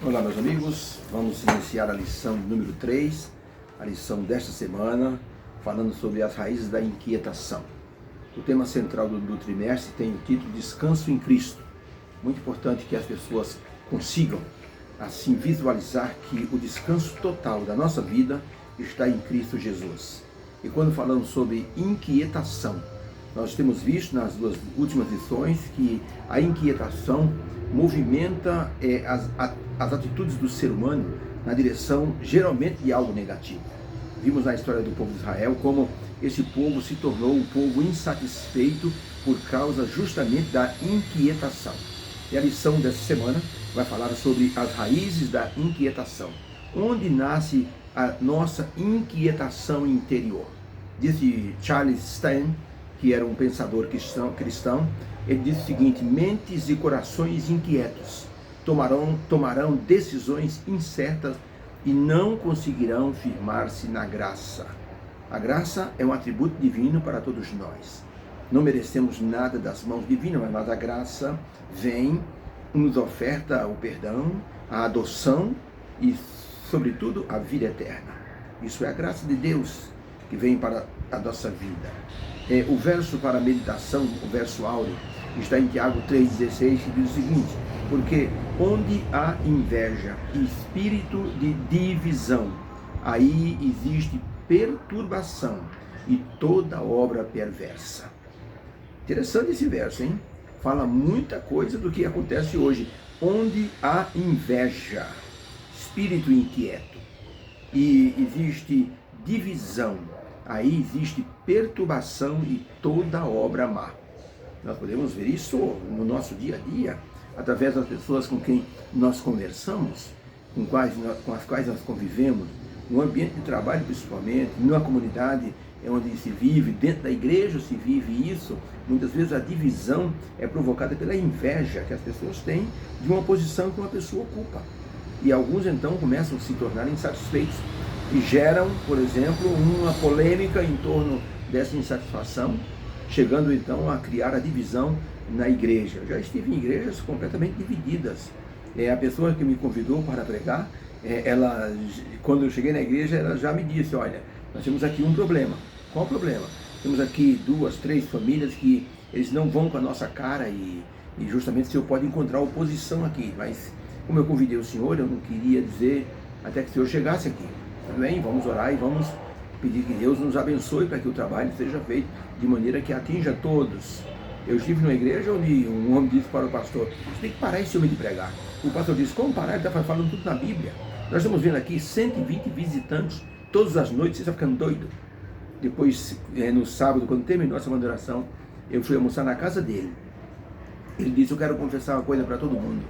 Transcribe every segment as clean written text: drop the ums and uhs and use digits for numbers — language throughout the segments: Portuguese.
Olá, meus amigos, vamos iniciar a lição número 3, a lição desta semana, falando sobre as raízes da inquietação. O tema central do trimestre tem o título Descanso em Cristo. Muito importante que as pessoas consigam, assim, visualizar que o descanso total da nossa vida está em Cristo Jesus. E quando falamos sobre inquietação, nós temos visto nas duas últimas lições que a inquietação movimenta as atitudes do ser humano na direção geralmente de algo negativo. Vimos na história do povo de Israel como esse povo se tornou um povo insatisfeito por causa justamente da inquietação. E a lição dessa semana vai falar sobre as raízes da inquietação. Onde nasce a nossa inquietação interior? Disse Charles Stan, que era um pensador cristão, ele disse o seguinte: mentes e corações inquietos tomarão decisões incertas e não conseguirão firmar-se na graça. A graça é um atributo divino para todos nós. Não merecemos nada das mãos divinas, mas a graça vem, nos oferta o perdão, a adoção e, sobretudo, a vida eterna. Isso é a graça de Deus que vem para a nossa vida. O verso para a meditação, o verso áureo, está em Tiago 3,16, que diz o seguinte: porque onde há inveja e espírito de divisão, aí existe perturbação e toda obra perversa. Interessante esse verso, hein? Fala muita coisa do que acontece hoje. Onde há inveja, espírito inquieto, e existe divisão, aí existe perturbação e toda obra má. Nós podemos ver isso no nosso dia a dia, através das pessoas com quem nós conversamos, com as quais nós convivemos, no ambiente de trabalho principalmente, numa comunidade onde se vive, dentro da igreja se vive isso. Muitas vezes a divisão é provocada pela inveja que as pessoas têm de uma posição que uma pessoa ocupa. E alguns então começam a se tornar insatisfeitos e geram, por exemplo, uma polêmica em torno dessa insatisfação, chegando então a criar a divisão na igreja. Eu já estive em igrejas completamente divididas. A pessoa que me convidou para pregar, quando eu cheguei na igreja, ela já me disse: olha, nós temos aqui um problema. Qual o problema? Temos aqui 2, 3 famílias que eles não vão com a nossa cara e justamente o senhor pode encontrar oposição aqui, mas como eu convidei o senhor, eu não queria dizer até que o senhor chegasse aqui. Tudo bem? Vamos orar e vamos pedir que Deus nos abençoe para que o trabalho seja feito de maneira que atinja todos. Eu estive numa igreja onde um homem disse para o pastor: você tem que parar esse homem de pregar. O pastor disse: como parar? Ele está falando tudo na Bíblia. Nós estamos vendo aqui 120 visitantes todas as noites. Você está ficando doido? Depois, no sábado, quando terminou essa oração, eu fui almoçar na casa dele. Ele disse: eu quero confessar uma coisa para todo mundo.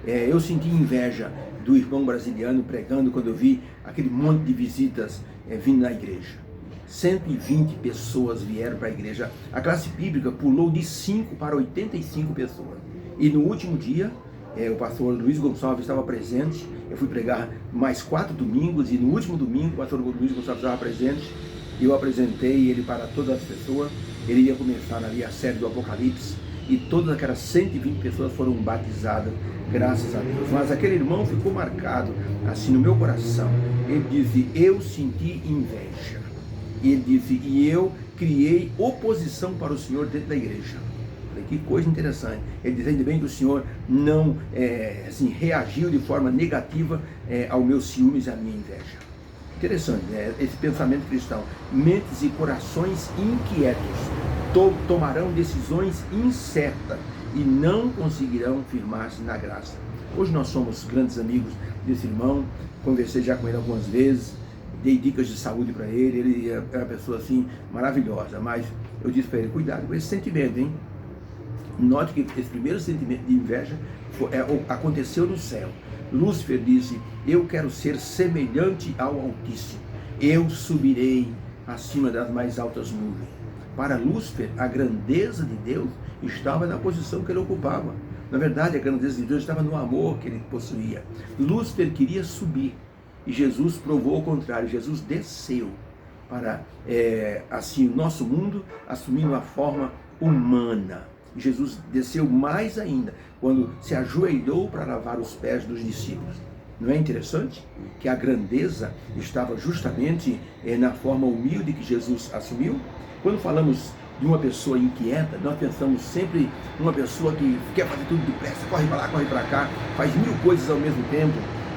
Eu senti inveja do irmão brasiliano pregando quando eu vi aquele monte de visitas vindo na igreja. 120 pessoas vieram para a igreja. A classe bíblica pulou de 5 para 85 pessoas. E no último dia, o pastor Luiz Gonçalves estava presente. Eu fui pregar mais 4 domingos e no último domingo o pastor Luiz Gonçalves estava presente. Eu apresentei ele para todas as pessoas. Ele ia começar ali a série do Apocalipse e todas aquelas 120 pessoas foram batizadas, graças a Deus. Mas aquele irmão ficou marcado assim no meu coração. Ele disse: eu senti inveja. E ele disse: e eu criei oposição para o Senhor dentro da igreja. Falei: que coisa interessante. Ele disse: ainda bem que o Senhor não reagiu de forma negativa ao meu ciúmes e à minha inveja. Interessante, esse pensamento cristão. Mentes e corações inquietos tomarão decisões incertas e não conseguirão firmar-se na graça. Hoje nós somos grandes amigos desse irmão, conversei já com ele algumas vezes, dei dicas de saúde para ele. Ele é uma pessoa assim maravilhosa, mas eu disse para ele: cuidado com esse sentimento, hein? Note que esse primeiro sentimento de inveja aconteceu no céu. Lúcifer disse: eu quero ser semelhante ao Altíssimo, eu subirei acima das mais altas nuvens. Para Lúcifer, a grandeza de Deus estava na posição que ele ocupava. Na verdade, a grandeza de Deus estava no amor que ele possuía. Lúcifer queria subir e Jesus provou o contrário. Jesus desceu para, assim, o nosso mundo, assumindo a forma humana. Jesus desceu mais ainda, quando se ajoelhou para lavar os pés dos discípulos. Não é interessante que a grandeza estava justamente na forma humilde que Jesus assumiu? Quando falamos de uma pessoa inquieta, nós pensamos sempre numa pessoa que quer fazer tudo depressa, corre para lá, corre para cá, faz mil coisas ao mesmo tempo,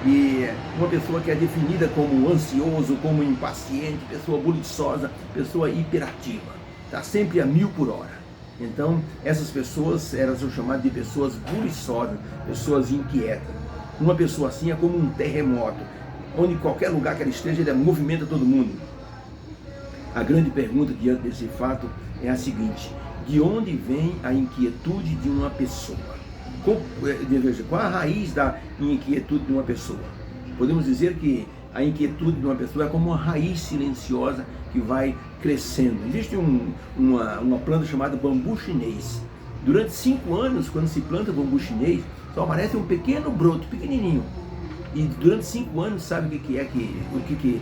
e uma pessoa que é definida como ansioso, como impaciente, pessoa buliçosa, pessoa hiperativa, está sempre a 1000 por hora. Então, essas pessoas, elas são chamadas de pessoas buliçosas, pessoas inquietas. Uma pessoa assim é como um terremoto, onde qualquer lugar que ela esteja, ele movimenta todo mundo. A grande pergunta diante desse fato é a seguinte: de onde vem a inquietude de uma pessoa? Qual a raiz da inquietude de uma pessoa? Podemos dizer que a inquietude de uma pessoa é como uma raiz silenciosa que vai crescendo. Existe uma planta chamada bambu chinês. Durante 5 anos, quando se planta bambu chinês, só aparece um pequeno broto, pequenininho. E durante 5 anos, sabe o que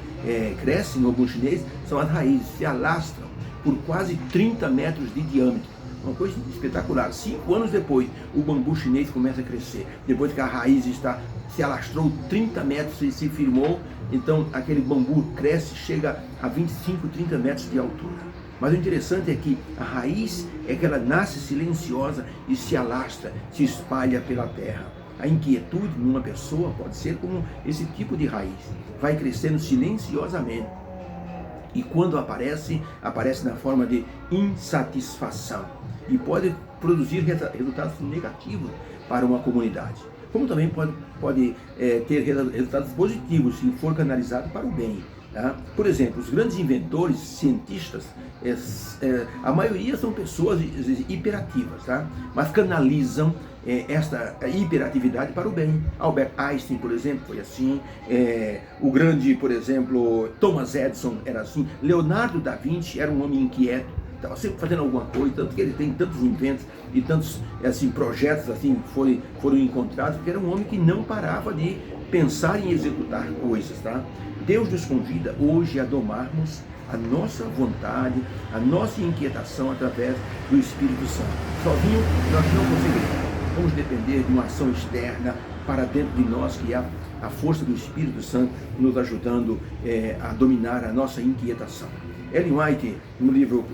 cresce no bambu chinês? São as raízes, se alastram por quase 30 metros de diâmetro. Uma coisa espetacular. 5 anos depois, o bambu chinês começa a crescer. Depois que a raiz se alastrou 30 metros e se firmou, então aquele bambu cresce, chega a 25, 30 metros de altura. Mas o interessante é que a raiz é que ela nasce silenciosa e se alastra, se espalha pela terra. A inquietude numa pessoa pode ser como esse tipo de raiz. Vai crescendo silenciosamente. E quando aparece na forma de insatisfação. E pode produzir resultados negativos para uma comunidade. Como também pode ter resultados positivos se for canalizado para o bem. Tá? Por exemplo, os grandes inventores, cientistas, a maioria são pessoas hiperativas, tá? Mas canalizam esta hiperatividade para o bem. Albert Einstein, por exemplo, foi assim. O grande, por exemplo, Thomas Edison era assim. Leonardo da Vinci era um homem inquieto, estava sempre fazendo alguma coisa, tanto que ele tem tantos inventos e tantos projetos foram encontrados, porque era um homem que não parava de pensar em executar coisas, tá? Deus nos convida hoje a domarmos a nossa vontade, a nossa inquietação através do Espírito Santo. Sozinho nós não conseguiremos. Vamos depender de uma ação externa para dentro de nós, que é a força do Espírito Santo nos ajudando a dominar a nossa inquietação. Ellen White, no livro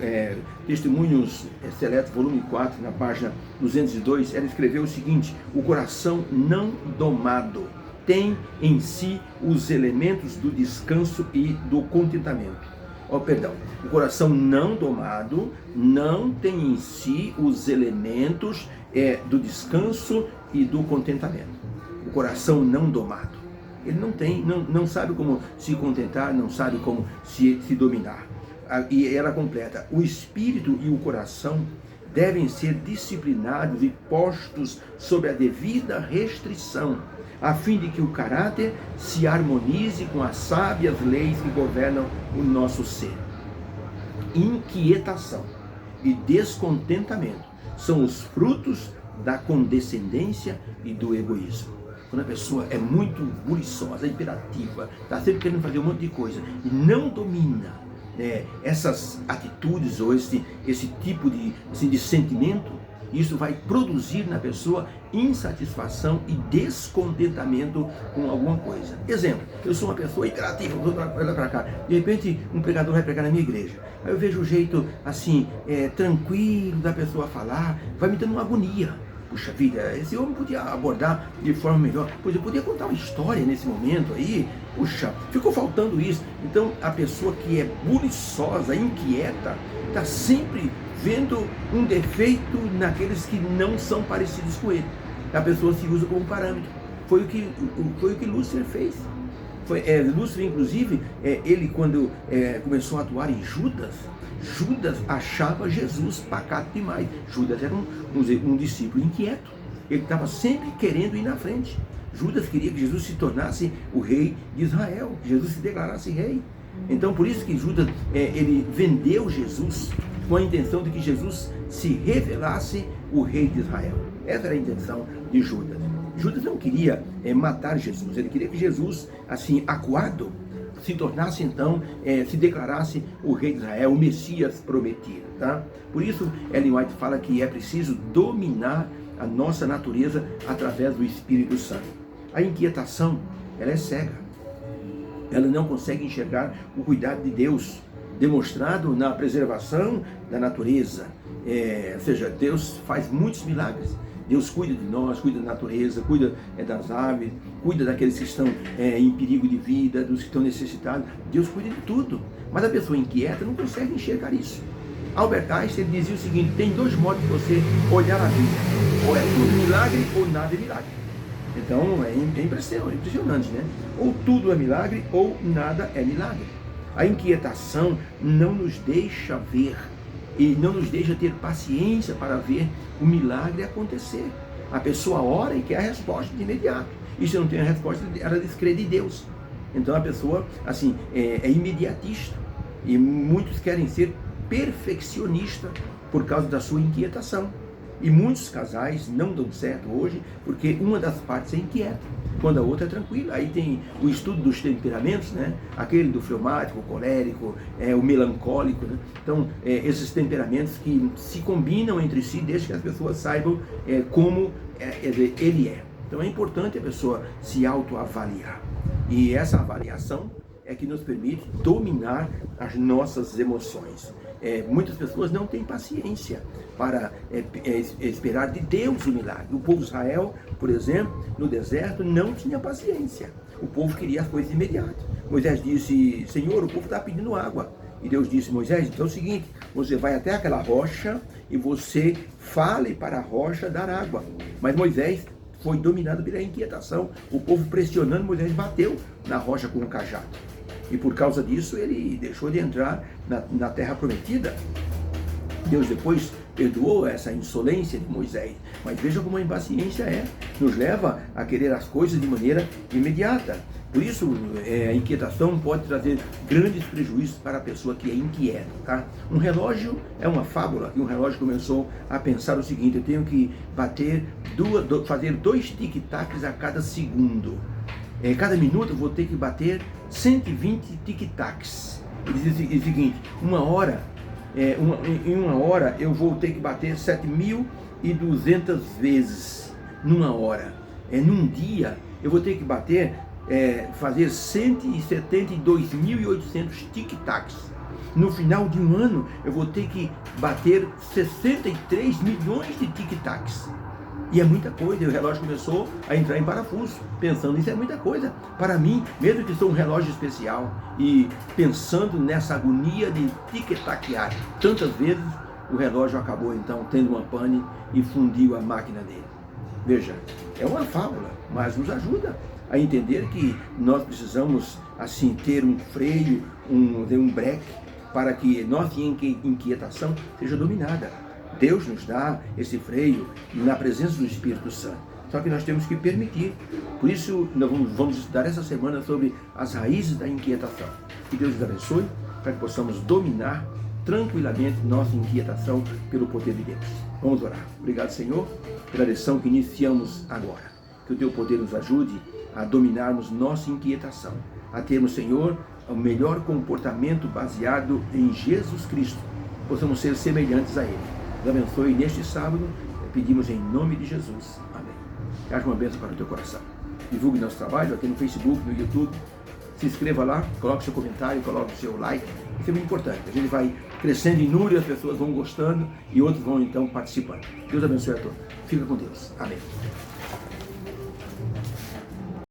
Testemunhos Seletos, volume 4, na página 202, ela escreveu o seguinte: o coração não domado tem em si os elementos do descanso e do contentamento. O coração não domado não tem em si os elementos do descanso e do contentamento. O coração não domado, ele não sabe como se contentar, não sabe como se dominar. E ela completa: o espírito e o coração devem ser disciplinados e postos sob a devida restrição, a fim de que o caráter se harmonize com as sábias leis que governam o nosso ser. Inquietação e descontentamento são os frutos da condescendência e do egoísmo. Quando a pessoa é muito buliçosa, imperativa, está sempre querendo fazer um monte de coisa e não domina essas atitudes ou esse tipo de sentimento, isso vai produzir na pessoa insatisfação e descontentamento com alguma coisa. Exemplo, eu sou uma pessoa imperativa, vou para cá. De repente, um pregador vai pregar na minha igreja. Aí eu vejo o jeito assim, tranquilo da pessoa falar, vai me dando uma agonia. Puxa vida, esse homem podia abordar de forma melhor. Pois eu podia contar uma história nesse momento aí. Puxa, ficou faltando isso. Então, a pessoa que é buliçosa, inquieta, está sempre vendo um defeito naqueles que não são parecidos com ele. A pessoa se usa como parâmetro. Foi o que Lúcifer fez. Lúcifer, inclusive, ele quando começou a atuar em Judas achava Jesus pacato demais. Judas era um discípulo inquieto. Ele estava sempre querendo ir na frente. Judas queria que Jesus se tornasse o rei de Israel, que Jesus se declarasse rei. Então, por isso que Judas, ele vendeu Jesus com a intenção de que Jesus se revelasse o rei de Israel. Essa era a intenção de Judas. Judas não queria matar Jesus, ele queria que Jesus, assim, acuado, se tornasse então, se declarasse o rei de Israel, o Messias prometido. Tá? Por isso, Ellen White fala que é preciso dominar a nossa natureza através do Espírito Santo. A inquietação ela é cega. Ela não consegue enxergar o cuidado de Deus, demonstrado na preservação da natureza. Ou seja, Deus faz muitos milagres. Deus cuida de nós, cuida da natureza, cuida das aves, cuida daqueles que estão em perigo de vida, dos que estão necessitados. Deus cuida de tudo. Mas a pessoa inquieta não consegue enxergar isso. Albert Einstein dizia o seguinte: tem dois modos de você olhar a vida. Ou é tudo milagre ou nada é milagre. Então é impressionante, né? Ou tudo é milagre ou nada é milagre. A inquietação não nos deixa ver e não nos deixa ter paciência para ver o milagre acontecer. A pessoa ora e quer a resposta de imediato. E se não tem a resposta, ela descrê de Deus. Então a pessoa assim é imediatista. E muitos querem ser perfeccionistas por causa da sua inquietação. E muitos casais não dão certo hoje porque uma das partes é inquieta, quando a outra é tranquila. Aí tem o estudo dos temperamentos, né? Aquele do fleumático, o colérico, o melancólico, né? Então, esses temperamentos que se combinam entre si, desde que as pessoas saibam como ele é. Então é importante a pessoa se autoavaliar. E essa avaliação é que nos permite dominar as nossas emoções. Muitas pessoas não têm paciência para esperar de Deus o milagre. O povo de Israel, por exemplo, no deserto, não tinha paciência. O povo queria as coisas imediatas. Moisés disse: Senhor, o povo está pedindo água. E Deus disse: Moisés, então é o seguinte, você vai até aquela rocha e você fale para a rocha dar água. Mas Moisés foi dominado pela inquietação. O povo pressionando, Moisés bateu na rocha com um cajado. E por causa disso ele deixou de entrar na terra prometida. Deus depois perdoou essa insolência de Moisés. Mas veja como a impaciência nos leva a querer as coisas de maneira imediata. Por isso, a inquietação pode trazer grandes prejuízos para a pessoa que é inquieta. Tá? Um relógio é uma fábula, e um relógio começou a pensar o seguinte: eu tenho que fazer 2 tic-tacs a cada segundo. Cada minuto eu vou ter que bater 120 tic-tacs. Ele diz o seguinte: em uma hora eu vou ter que bater 7.200 vezes numa hora. Num dia eu vou ter que fazer 172.800 tic-tacs. No final de um ano eu vou ter que bater 63 milhões de tic-tacs. E é muita coisa, e o relógio começou a entrar em parafuso, pensando, isso é muita coisa. Para mim, mesmo que sou um relógio especial, e pensando nessa agonia de tic-taquear tantas vezes, o relógio acabou então tendo uma pane e fundiu a máquina dele. Veja, é uma fábula, mas nos ajuda a entender que nós precisamos assim ter um freio, um breque, para que nossa inquietação seja dominada. Deus nos dá esse freio na presença do Espírito Santo. Só que nós temos que permitir. Por isso, nós vamos estudar essa semana sobre as raízes da inquietação. Que Deus nos abençoe, para que possamos dominar tranquilamente nossa inquietação pelo poder de Deus. Vamos orar. Obrigado, Senhor, pela lição que iniciamos agora. Que o Teu poder nos ajude a dominarmos nossa inquietação, a termos, Senhor, o melhor comportamento baseado em Jesus Cristo. Possamos ser semelhantes a Ele. Deus abençoe neste sábado, pedimos em nome de Jesus. Amém. Que haja uma bênção para o teu coração. Divulgue nosso trabalho aqui no Facebook, no YouTube. Se inscreva lá, coloque seu comentário, coloque o seu like. Isso é muito importante. A gente vai crescendo em número, as pessoas vão gostando e outros vão então participando. Deus abençoe a todos. Fica com Deus. Amém.